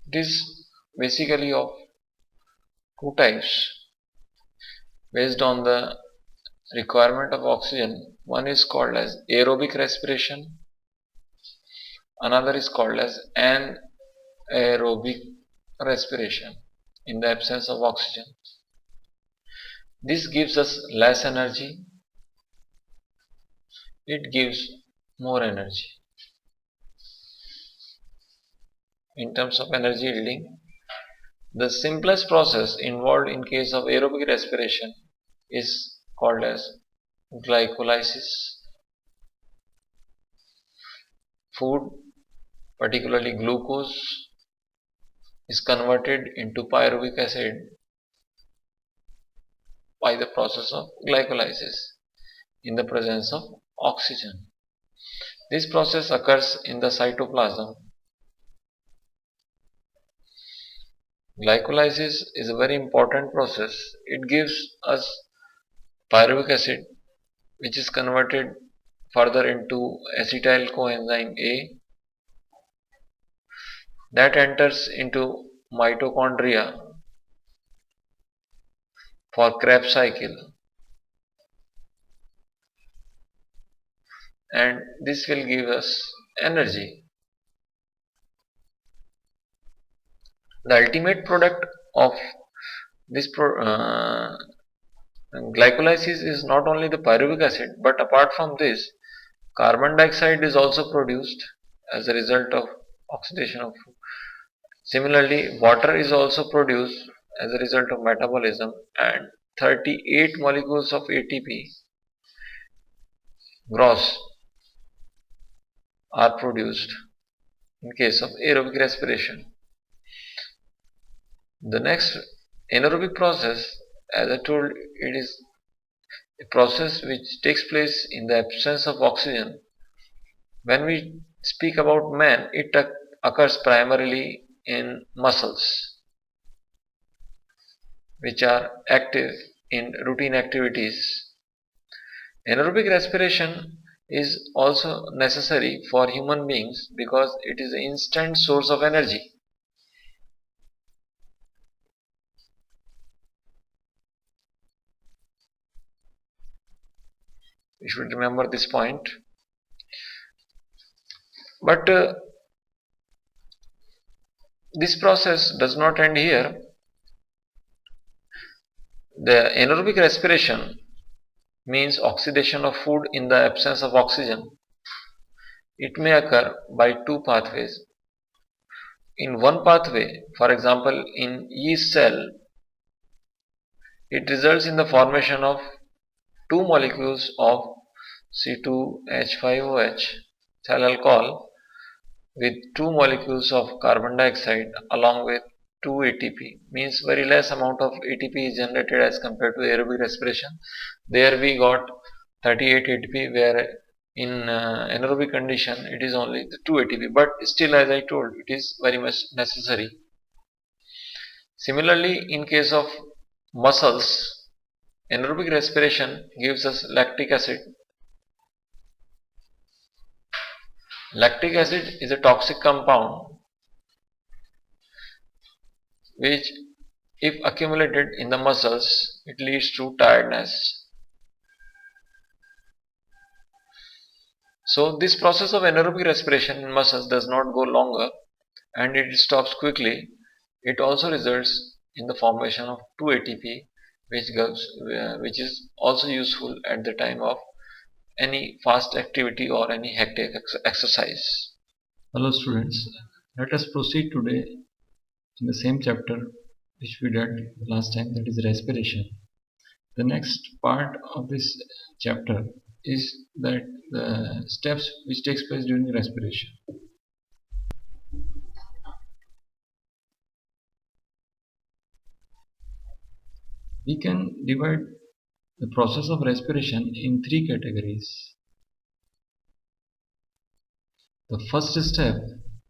It is basically of two types based on the requirement of oxygen. One is called as aerobic respiration, another is called as anaerobic respiration in the absence of oxygen. This gives us less energy, it gives more energy. In terms of energy yielding, the simplest process involved in case of aerobic respiration is called as glycolysis. Food, particularly glucose, is converted into pyruvic acid by the process of glycolysis in the presence of oxygen. This process occurs in the cytoplasm. Glycolysis is a very important process. It gives us pyruvic acid, which is converted further into acetyl coenzyme A, that enters into mitochondria for Krebs cycle, and this will give us energy. The ultimate product of this glycolysis is not only the pyruvic acid, but apart from this, carbon dioxide is also produced as a result of oxidation of food. Similarly, water is also produced as a result of metabolism, and 38 molecules of ATP gross are produced in case of aerobic respiration. The next anaerobic process, as I told, it is a process which takes place in the absence of oxygen. When we speak about man, it occurs primarily in muscles, which are active in routine activities. Anaerobic respiration is also necessary for human beings because it is an instant source of energy. We should remember this point. But this process does not end here. The anaerobic respiration means oxidation of food in the absence of oxygen. It may occur by two pathways. In one pathway, for example in yeast cell, it results in the formation of two molecules of C2H5OH cell alcohol with two molecules of carbon dioxide along with 2 ATP, means very less amount of ATP is generated as compared to aerobic respiration. There we got 38 ATP, where in anaerobic condition it is only the 2 ATP, but still, as I told, it is very much necessary. Similarly, in case of muscles, anaerobic respiration gives us lactic acid. Lactic acid is a toxic compound which, if accumulated in the muscles, it leads to tiredness. So this process of anaerobic respiration in muscles does not go longer and it stops quickly. It also results in the formation of 2 ATP, which is also useful at the time of any fast activity or any hectic exercise. Hello students, let us proceed today in the same chapter which we did last time, that is respiration. The next part of this chapter is that the steps which takes place during respiration. We can divide the process of respiration in three categories. The first step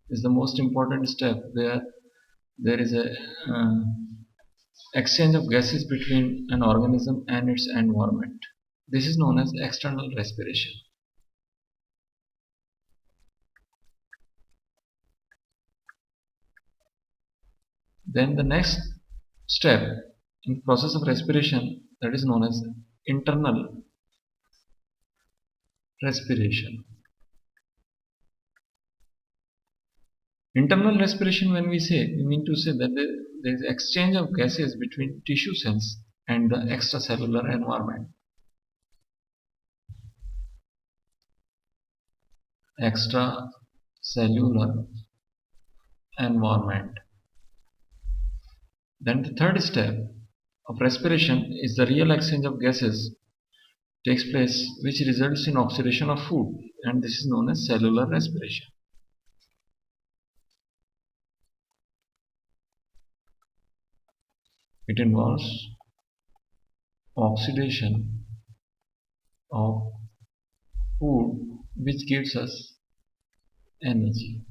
is the most important step, where there is a exchange of gases between an organism and its environment. This is known as external respiration. Then the next step in process of respiration, that is known as internal respiration. Internal respiration, when we say, we mean to say that there is exchange of gases between tissue cells and the extracellular environment. Extracellular environment. Then the third step of respiration is the real exchange of gases takes place, which results in oxidation of food, and this is known as cellular respiration. It involves oxidation of food, which gives us energy.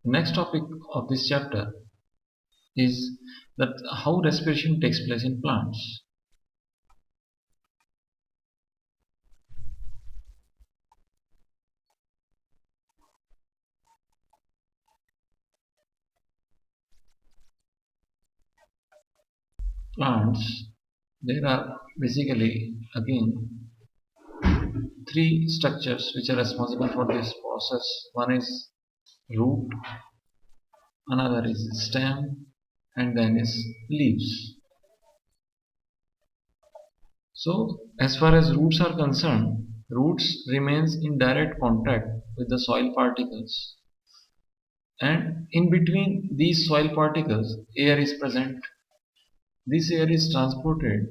The next topic of this chapter is that how respiration takes place in plants. Plants, there are basically again three structures which are responsible for this process. One is root, another is stem, and then is leaves. So as far as roots are concerned, roots remains in direct contact with the soil particles, and in between these soil particles air is present. This air is transported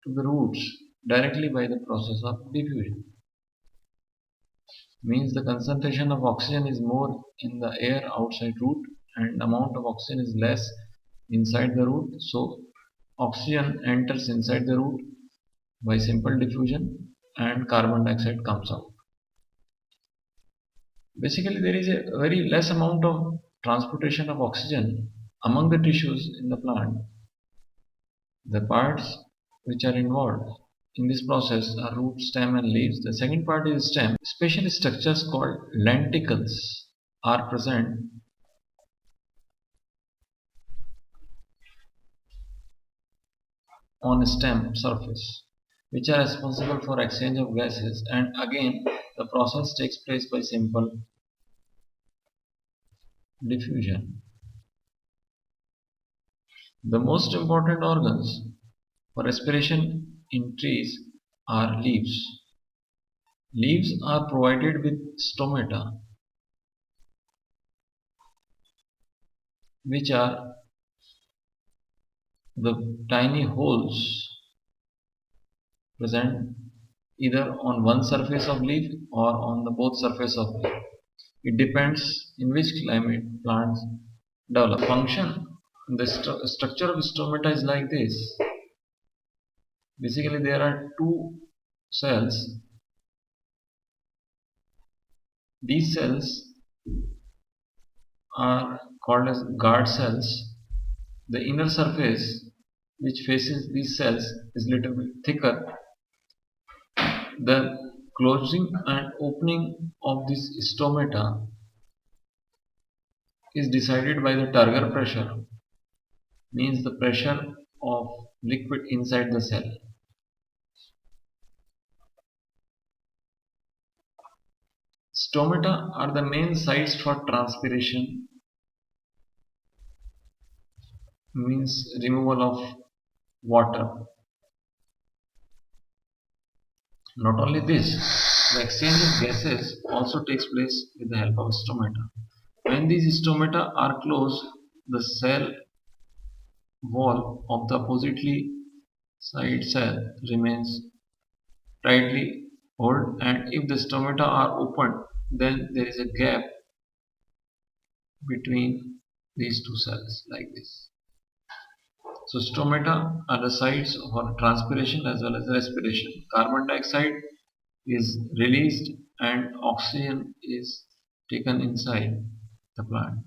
to the roots directly by the process of diffusion. Means the concentration of oxygen is more in the air outside root and amount of oxygen is less inside the root. So oxygen enters inside the root by simple diffusion and carbon dioxide comes out. Basically there is a very less amount of transportation of oxygen among the tissues in the plant. The parts which are involved in this process are root, stem and leaves. The second part is stem. Special structures called lenticles are present on stem surface, which are responsible for exchange of gases, and again the process takes place by simple diffusion. The most important organs for respiration in trees are leaves. Leaves are provided with stomata, which are the tiny holes present either on one surface of leaf or on the both surface of leaf. It depends in which climate plants develop. Function, the structure of stomata is like this. Basically there are two cells. These cells are called as guard cells. The inner surface which faces these cells is little bit thicker. The closing and opening of this stomata is decided by the turgor pressure, means the pressure of liquid inside the cell. Stomata are the main sites for transpiration, means removal of water. Not only this, the exchange of gases also takes place with the help of stomata. When these stomata are closed, the cell wall of the oppositely side cell remains tightly hold, and if the stomata are opened, then there is a gap between these two cells like this. So stomata are the sites for transpiration as well as respiration. Carbon dioxide is released and oxygen is taken inside the plant.